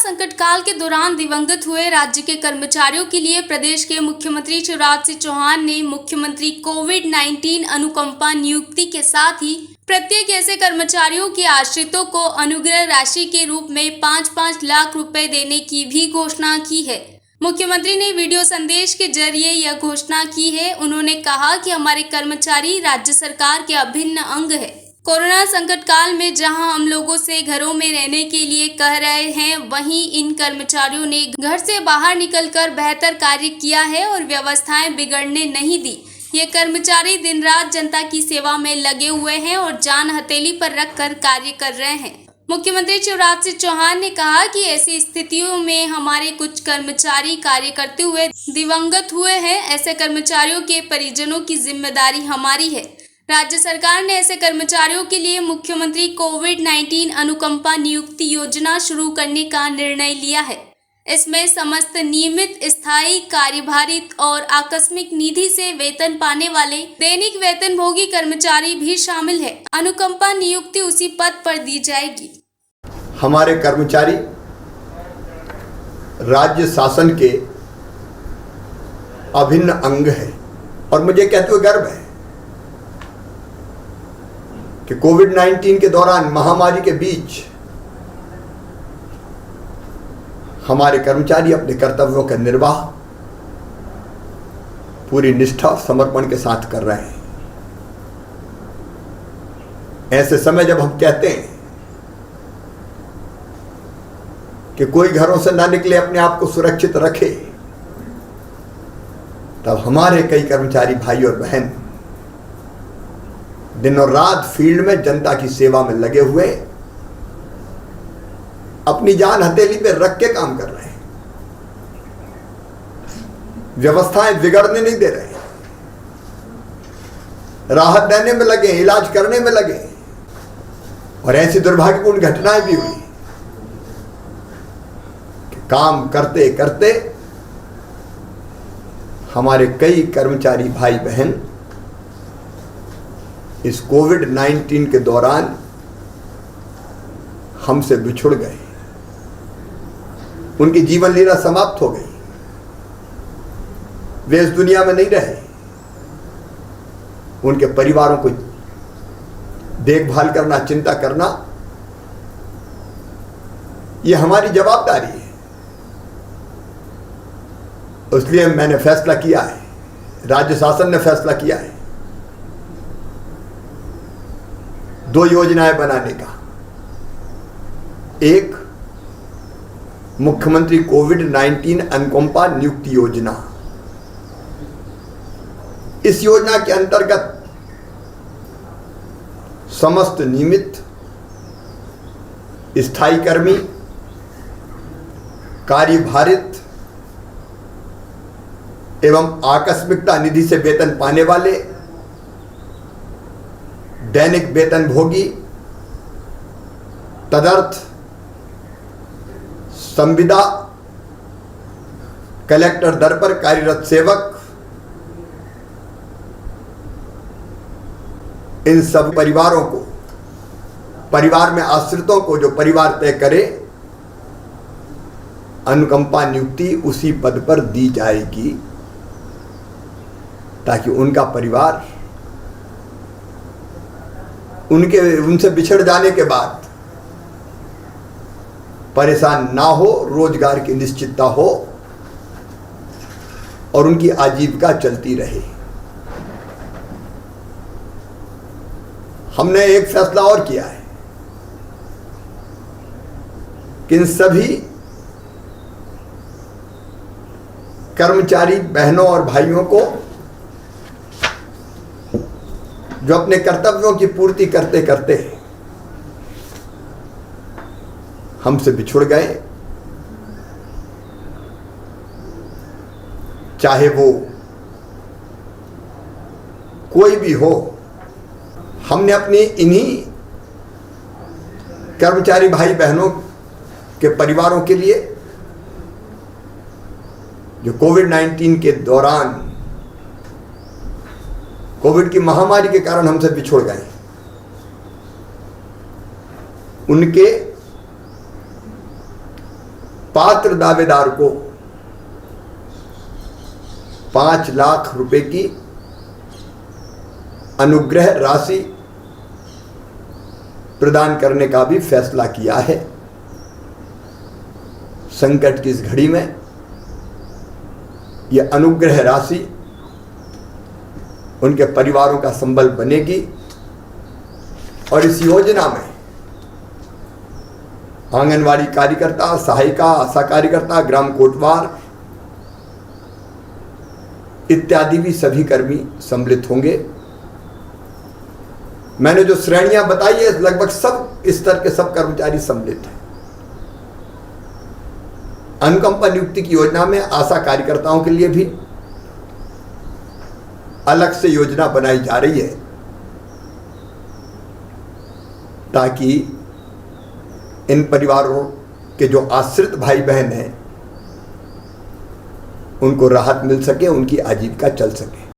संकट काल के दौरान दिवंगत हुए राज्य के कर्मचारियों के लिए प्रदेश के मुख्यमंत्री शिवराज सिंह चौहान ने मुख्यमंत्री कोविड-19 अनुकंपा नियुक्ति के साथ ही प्रत्येक ऐसे कर्मचारियों के आश्रितों को अनुग्रह राशि के रूप में 5-5 लाख रुपए देने की भी घोषणा की है। मुख्यमंत्री ने वीडियो संदेश के जरिए यह घोषणा की है। उन्होंने कहा कि हमारे कर्मचारी राज्य सरकार के अभिन्न अंग है। कोरोना संकट काल में जहां हम लोगों से घरों में रहने के लिए कह रहे हैं, वहीं इन कर्मचारियों ने घर से बाहर निकलकर बेहतर कार्य किया है और व्यवस्थाएं बिगड़ने नहीं दी। ये कर्मचारी दिन रात जनता की सेवा में लगे हुए हैं और जान हथेली पर रखकर कार्य कर रहे हैं। मुख्यमंत्री शिवराज सिंह चौहान ने कहा कि ऐसी स्थितियों में हमारे कुछ कर्मचारी कार्य करते हुए दिवंगत हुए हैं। ऐसे कर्मचारियों के परिजनों की जिम्मेदारी हमारी है। राज्य सरकार ने ऐसे कर्मचारियों के लिए मुख्यमंत्री कोविड-19 अनुकंपा नियुक्ति योजना शुरू करने का निर्णय लिया है। इसमें समस्त नियमित, स्थायी, कार्यभारित और आकस्मिक निधि से वेतन पाने वाले दैनिक वेतनभोगी कर्मचारी भी शामिल है। अनुकंपा नियुक्ति उसी पद पर दी जाएगी। हमारे कर्मचारी राज्य शासन के अभिन्न अंग है और मुझे कहते हुए गर्व है कि कोविड-19 के दौरान महामारी के बीच हमारे कर्मचारी अपने कर्तव्यों का निर्वाह पूरी निष्ठा और समर्पण के साथ कर रहे हैं। ऐसे समय जब हम कहते हैं कि कोई घरों से ना निकले, अपने आप को सुरक्षित रखे, तब हमारे कई कर्मचारी भाई और बहन दिन और रात फील्ड में जनता की सेवा में लगे हुए अपनी जान हथेली पे रख के काम कर रहे हैं। व्यवस्थाएं बिगड़ने नहीं दे रहे, राहत देने में लगे, इलाज करने में लगे। और ऐसी दुर्भाग्यपूर्ण घटनाएं भी हुई कि काम करते करते हमारे कई कर्मचारी भाई बहन इस कोविड-19 के दौरान हमसे बिछुड़ गए। उनकी जीवन लीला समाप्त हो गई। वे इस दुनिया में नहीं रहे। उनके परिवारों को देखभाल करना, चिंता करना, यह हमारी जवाबदारी है। इसलिए मैंने फैसला किया है, राज्य शासन ने फैसला किया है, 2 योजनाएं बनाने का। एक, मुख्यमंत्री कोविड-19 अनुकंपा नियुक्ति योजना। इस योजना के अंतर्गत समस्त नियमित, स्थायी कर्मी, कार्यभारित एवं आकस्मिकता निधि से वेतन पाने वाले दैनिक वेतनभोगी, तदर्थ संविदा कलेक्टर दर पर कार्यरत सेवक, इन सब परिवारों को, परिवार में आश्रितों को जो परिवार तय करे, अनुकंपा नियुक्ति उसी पद पर दी जाएगी ताकि उनका परिवार उनसे बिछड़ जाने के बाद परेशान ना हो, रोजगार की निश्चितता हो और उनकी आजीविका चलती रहे। हमने एक फैसला और किया है कि इन सभी कर्मचारी बहनों और भाइयों को जो अपने कर्तव्यों की पूर्ति करते करते हमसे बिछुड़ गए, चाहे वो कोई भी हो, हमने अपनी इन्हीं कर्मचारी भाई बहनों के परिवारों के लिए जो कोविड-19 के दौरान कोविड की महामारी के कारण हमसे बिछुड़ गए, उनके पात्र दावेदार को 5 लाख रुपए की अनुग्रह राशि प्रदान करने का भी फैसला किया है। संकट की इस घड़ी में यह अनुग्रह राशि उनके परिवारों का संबल बनेगी और इस योजना में आंगनवाड़ी कार्यकर्ता, सहायिका, आशा कार्यकर्ता, ग्राम कोटवार इत्यादि भी सभी कर्मी सम्मिलित होंगे। मैंने जो श्रेणियां बताई है लगभग सब स्तर के सब कर्मचारी सम्मिलित हैं। अनुकंपा नियुक्ति की योजना में आशा कार्यकर्ताओं के लिए भी अलग से योजना बनाई जा रही है ताकि इन परिवारों के जो आश्रित भाई बहन हैं उनको राहत मिल सके, उनकी आजीविका चल सके।